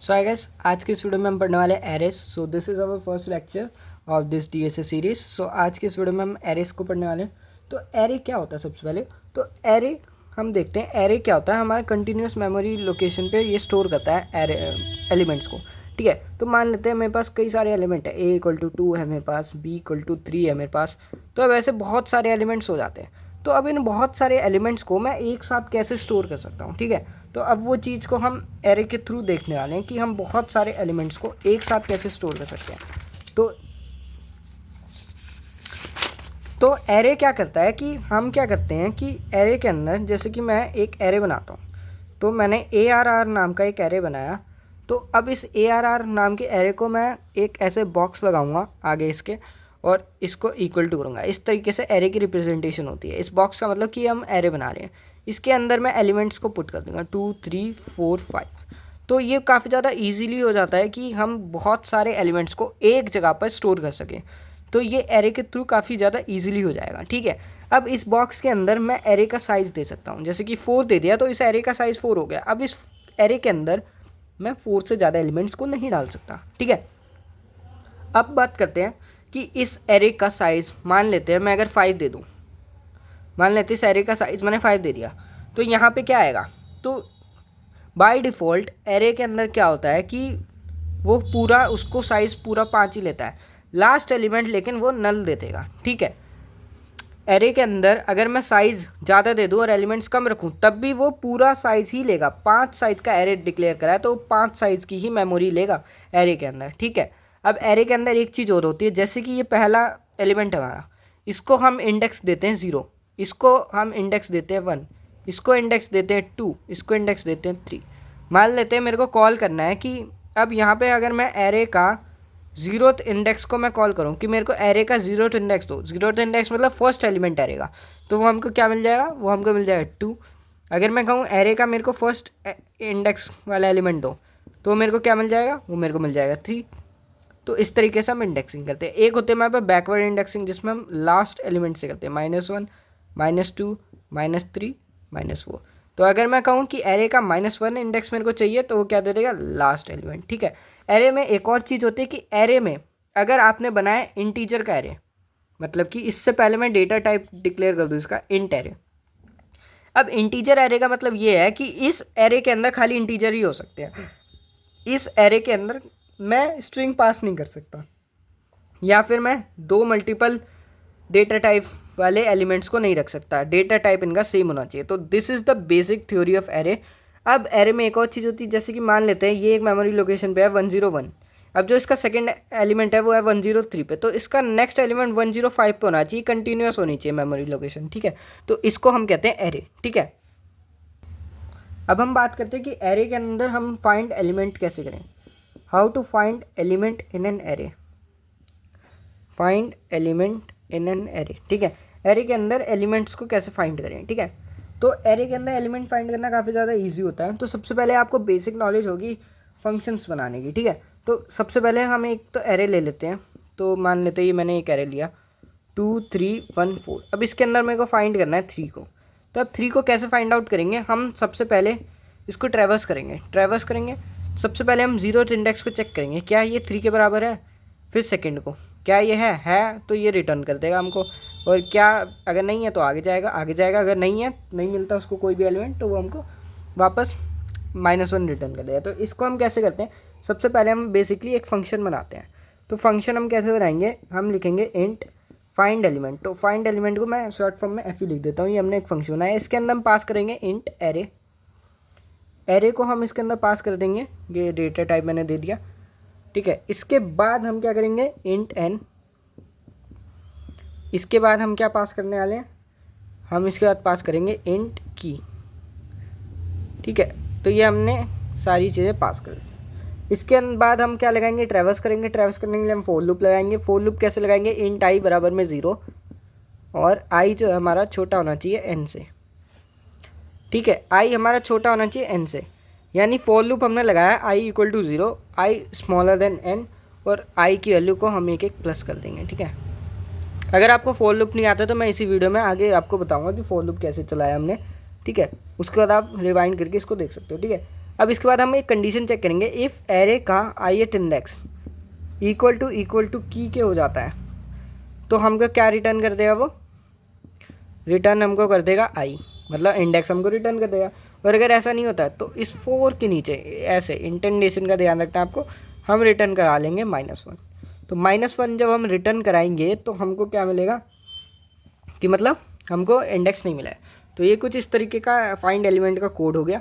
So I guess आज के इस वीडियो में हम पढ़ने वाले arrays. So this is our first lecture of this DSA series. So आज के इस वीडियो में हम एरेस को पढ़ने वाले हैं। तो एरे क्या होता है सबसे पहले, तो एरे हम देखते हैं। एरे क्या होता है, हमारे कंटिन्यूस मेमोरी लोकेशन पे ये स्टोर करता है एरे एलिमेंट्स को। ठीक है, तो मान लेते हैं मेरे पास कई सारे एलिमेंट है, A = 2 है मेरे पास, B = 3 है मेरे पास। तो अब ऐसे बहुत सारे एलिमेंट्स हो जाते हैं। तो अब इन बहुत सारे एलिमेंट्स को मैं एक साथ कैसे स्टोर कर सकता हूँ। ठीक है, तो अब वो चीज़ को हम एरे के थ्रू देखने वाले हैं कि हम बहुत सारे एलिमेंट्स को एक साथ कैसे स्टोर कर सकते हैं। तो एरे क्या करता है कि हम क्या करते हैं कि एरे के अंदर, जैसे कि मैं एक एरे बनाता हूँ, तो मैंने ARR नाम का एक एरे बनाया। तो अब इस ARR नाम के एरे को मैं एक ऐसे बॉक्स लगाऊंगा आगे इसके, और इसको इक्वल टू करूँगा। इस तरीके से एरे की रिप्रेजेंटेशन होती है। इस बॉक्स का मतलब कि हम एरे बना रहे हैं। इसके अंदर मैं एलिमेंट्स को पुट कर दूँगा 2 3 4 5। तो ये काफ़ी ज़्यादा ईजीली हो जाता है कि हम बहुत सारे एलिमेंट्स को एक जगह पर स्टोर कर सकें। तो ये एरे के थ्रू काफ़ी ज़्यादा ईजिली हो जाएगा। ठीक है, अब इस बॉक्स के अंदर मैं एरे का साइज़ दे सकता हूँ। जैसे कि 4 दे दिया, तो इस एरे का साइज़ 4 हो गया। अब इस एरे के अंदर मैं 4 से ज़्यादा एलिमेंट्स को नहीं डाल सकता। ठीक है, अब बात करते हैं कि इस एरे का साइज़, मान लेते हैं मैं अगर 5 दे दूँ, मान लेते हैं इस एरे का साइज़ मैंने 5 दे दिया, तो यहाँ पे क्या आएगा। तो बाय डिफ़ॉल्ट एरे के अंदर क्या होता है कि वो पूरा उसको साइज़ पूरा 5 ही लेता है। लास्ट एलिमेंट लेकिन वो नल दे देगा। ठीक है, एरे के अंदर अगर मैं साइज़ ज़्यादा दे दूँ और एलिमेंट्स कम रखूँ, तब भी वो पूरा साइज़ ही लेगा। 5 साइज़ का एरे डिक्लेयर करा है तो 5 साइज़ की ही मेमोरी लेगा एरे के अंदर। ठीक है, अब एरे के अंदर एक चीज़ और होती है, जैसे कि ये पहला एलिमेंट है हमारा, इसको हम इंडेक्स देते हैं 0, इसको हम इंडेक्स देते हैं 1, इसको इंडेक्स देते हैं 2, इसको इंडेक्स देते हैं 3। मान लेते हैं मेरे को कॉल करना है कि अब यहाँ पे अगर मैं एरे का 0th इंडेक्स को मैं कॉल करूँ कि मेरे को एरे का 0th इंडेक्स दो। 0th इंडेक्स मतलब फर्स्ट एलिमेंट एरे का, तो वो हमको क्या मिल जाएगा, वो हमको मिल जाएगा 2। अगर मैं कहूँ एरे का मेरे को फर्स्ट इंडेक्स वाला एलिमेंट दो, तो मेरे को क्या मिल जाएगा, वो मेरे को मिल जाएगा 3। तो इस तरीके से हम इंडेक्सिंग करते हैं। एक होते हैं हमारे पास बैकवर्ड इंडेक्सिंग, जिसमें हम लास्ट एलिमेंट से करते हैं, -1 -2 -3 -4। तो अगर मैं कहूँ कि एरे का -1 इंडेक्स मेरे को चाहिए, तो वो क्या दे देगा, लास्ट एलिमेंट। ठीक है, एरे में एक और चीज़ होती है कि एरे में अगर आपने बनाया इंटीजर का एरे, मतलब कि इससे पहले मैं डेटा टाइप डिक्लेयर कर दूँ इसका इंट एरे। अब इंटीजर एरे का मतलब ये है कि इस एरे के अंदर खाली इंटीजर ही हो सकते हैं। इस एरे के अंदर मैं स्ट्रिंग पास नहीं कर सकता, या फिर मैं 2 मल्टीपल डेटा टाइप वाले एलिमेंट्स को नहीं रख सकता। डेटा टाइप इनका सेम होना चाहिए। तो this is the basic theory of array. अब एरे में एक और चीज़ होती है, जैसे कि मान लेते हैं ये एक मेमोरी लोकेशन पे है 101। अब जो इसका सेकंड एलिमेंट है वो है 103 पे, तो इसका नेक्स्ट एलिमेंट 105 पे होना चाहिए, कंटिन्यूस होनी चाहिए मेमोरी लोकेशन। ठीक है, तो इसको हम कहते हैं एरे। ठीक है, अब हम बात करते हैं कि एरे के अंदर हम फाइंड एलिमेंट कैसे करें। How to find element in an array. Find element in an array. ठीक है, एरे के अंदर एलिमेंट्स को कैसे फाइंड करें। ठीक है, तो एरे के अंदर एलिमेंट फाइंड करना काफ़ी ज़्यादा इजी होता है। तो सबसे पहले आपको बेसिक नॉलेज होगी फंक्शंस बनाने की। ठीक है, तो सबसे पहले हम एक तो एरे ले लेते हैं। तो मान लेते हैं ये मैंने एक एरे लिया 2 3 1 4। अब इसके अंदर मेरे को फाइंड करना है 3 को। तो अब 3 को कैसे फाइंड आउट करेंगे, हम सबसे पहले इसको ट्रैवर्स करेंगे। सबसे पहले हम 0th इंडेक्स को चेक करेंगे, क्या ये 3 के बराबर है। फिर सेकंड को, क्या ये है तो ये रिटर्न कर देगा हमको। और क्या अगर नहीं है तो आगे जाएगा। अगर नहीं है, नहीं मिलता उसको कोई भी एलिमेंट, तो वो हमको वापस -1 रिटर्न कर देगा। तो इसको हम कैसे करते हैं, सबसे पहले हम बेसिकली एक फंक्शन बनाते हैं। तो फंक्शन हम कैसे बनाएंगे, हम लिखेंगे इंट फाइंड एलिमेंट। तो फाइंड एलिमेंट को मैं शॉर्ट फॉर्म में एफ ही लिख देता हूँ। ये हमने एक फंक्शन बनाया, इसके अंदर हम पास करेंगे इंट एरे को हम इसके अंदर पास कर देंगे। ये डेटा टाइप मैंने दे दिया। ठीक है, इसके बाद हम क्या करेंगे, इंट एन। इसके बाद हम क्या पास करने वाले हैं, हम इसके बाद पास करेंगे इंट की। ठीक है, तो ये हमने सारी चीज़ें पास कर दी। इसके बाद हम क्या लगाएंगे, ट्रैवर्स करेंगे। ट्रैवर्स करने के लिए हम फोर लूप लगाएंगे। फोर लूप कैसे लगाएंगे, इंट आई बराबर में 0, और आई जो है हमारा छोटा होना चाहिए एन से। ठीक है, आई हमारा छोटा होना चाहिए एन से, यानी फॉर लूप हमने लगाया आई = 0, आई स्मॉलर देन एन, और आई की वैल्यू को हम एक प्लस कर देंगे। ठीक है, अगर आपको फॉर लूप नहीं आता तो मैं इसी वीडियो में आगे आपको बताऊंगा कि फॉर लूप कैसे चलाया हमने। ठीक है, उसके बाद आप रिवाइंड करके इसको देख सकते हो। ठीक है, अब इसके बाद हम एक कंडीशन चेक करेंगे, इफ़ एरे का ith इंडेक्स इक्वल टू की के हो जाता है तो हमको क्या रिटर्न कर देगा, वो रिटर्न हमको कर देगा i, मतलब इंडेक्स हमको रिटर्न कर देगा। और अगर ऐसा नहीं होता है तो इस 4 के नीचे ऐसे इंडेंटेशन का ध्यान रखना है आपको, हम रिटर्न करा लेंगे -1। तो -1 जब हम रिटर्न कराएंगे तो हमको क्या मिलेगा कि मतलब हमको इंडेक्स नहीं मिला है। तो ये कुछ इस तरीके का फाइंड एलिमेंट का कोड हो गया।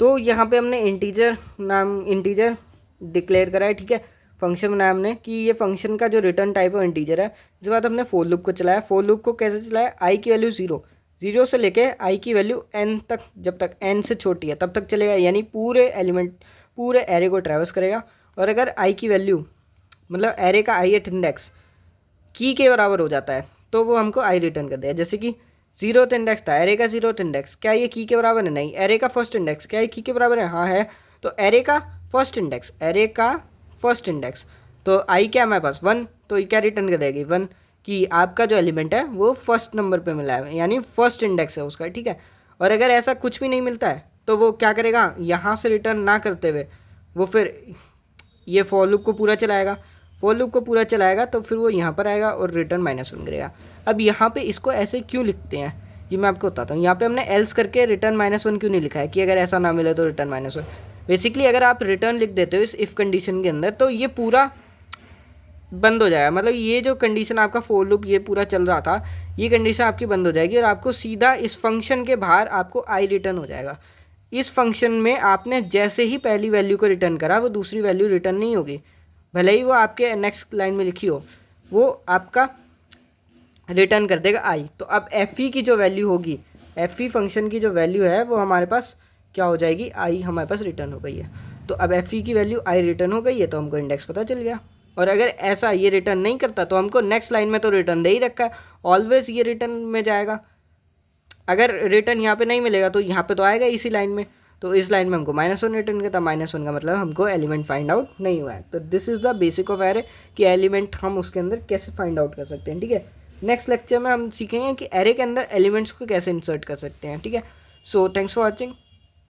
तो यहाँ पे हमने इंटीजर डिक्लेयर करा है, ठीक है, फंक्शन बनाया हमने कि ये फंक्शन का जो रिटर्न टाइप है इंटीजर है। इसके बाद हमने फॉर लूप को चलाया। फॉर लूप को कैसे चलाया, आई की वैल्यू 0 से लेके आई की वैल्यू n तक, जब तक n से छोटी है तब तक चलेगा, यानी पूरे एरे को ट्रैवर्स करेगा। और अगर आई की वैल्यू मतलब एरे का ith इंडेक्स की के बराबर हो जाता है तो वो हमको आई रिटर्न कर देगा। जैसे कि 0th इंडेक्स था, एरे का 0th इंडेक्स, क्या ये की के बराबर है, नहीं। एरे का फर्स्ट इंडेक्स, क्या ये की के बराबर है, हाँ है। तो एरे का फर्स्ट इंडेक्स, तो आई क्या हमारे पास 1, तो ये क्या रिटर्न कर देगी 1, कि आपका जो एलिमेंट है वो फर्स्ट नंबर पे मिला है, यानी फर्स्ट इंडेक्स है उसका, ठीक है। और अगर ऐसा कुछ भी नहीं मिलता है तो वो क्या करेगा, यहाँ से रिटर्न ना करते हुए वो फिर ये फॉर लूप को पूरा चलाएगा, तो फिर वो यहाँ पर आएगा और रिटर्न -1 करेगा। अब यहाँ पे इसको ऐसे क्यों लिखते हैं ये मैं आपको बताता हूँ। यहाँ पे हमने एल्स करके रिटर्न -1 क्यों नहीं लिखा है कि अगर ऐसा ना मिले तो रिटर्न -1। बेसिकली अगर आप रिटर्न लिख देते हो इस इफ़ कंडीशन के अंदर तो ये पूरा बंद हो जाएगा, मतलब ये जो कंडीशन आपका फॉर लूप ये पूरा चल रहा था, ये कंडीशन आपकी बंद हो जाएगी और आपको सीधा इस फंक्शन के बाहर आपको आई रिटर्न हो जाएगा। इस फंक्शन में आपने जैसे ही पहली वैल्यू को रिटर्न करा वो दूसरी वैल्यू रिटर्न नहीं होगी, भले ही वो आपके नेक्स्ट लाइन में लिखी हो, वो आपका रिटर्न कर देगा आई। तो अब एफ ई की जो वैल्यू होगी, एफ ई फंक्शन की जो वैल्यू है वो हमारे पास क्या हो जाएगी, आई हमारे पास रिटर्न हो गई है। तो अब एफ ई की वैल्यू आई रिटर्न हो गई है तो हमको इंडेक्स पता चल गया। और अगर ऐसा ये रिटर्न नहीं करता तो हमको नेक्स्ट लाइन में तो रिटर्न दे ही रखा है, ऑलवेज ये रिटर्न में जाएगा। अगर रिटर्न यहाँ पे नहीं मिलेगा तो यहाँ पे तो आएगा इसी लाइन में, तो इस लाइन में हमको -1 रिटर्न करता, -1 का मतलब हमको एलिमेंट फाइंड आउट नहीं हुआ है। तो this is the basic of array कि एलिमेंट हम उसके अंदर कैसे फाइंड आउट कर सकते हैं, ठीक है। नेक्स्ट लेक्चर में हम सीखेंगे कि एरे के अंदर एलिमेंट्स को कैसे इंसर्ट कर सकते हैं, ठीक है। So thanks for watching.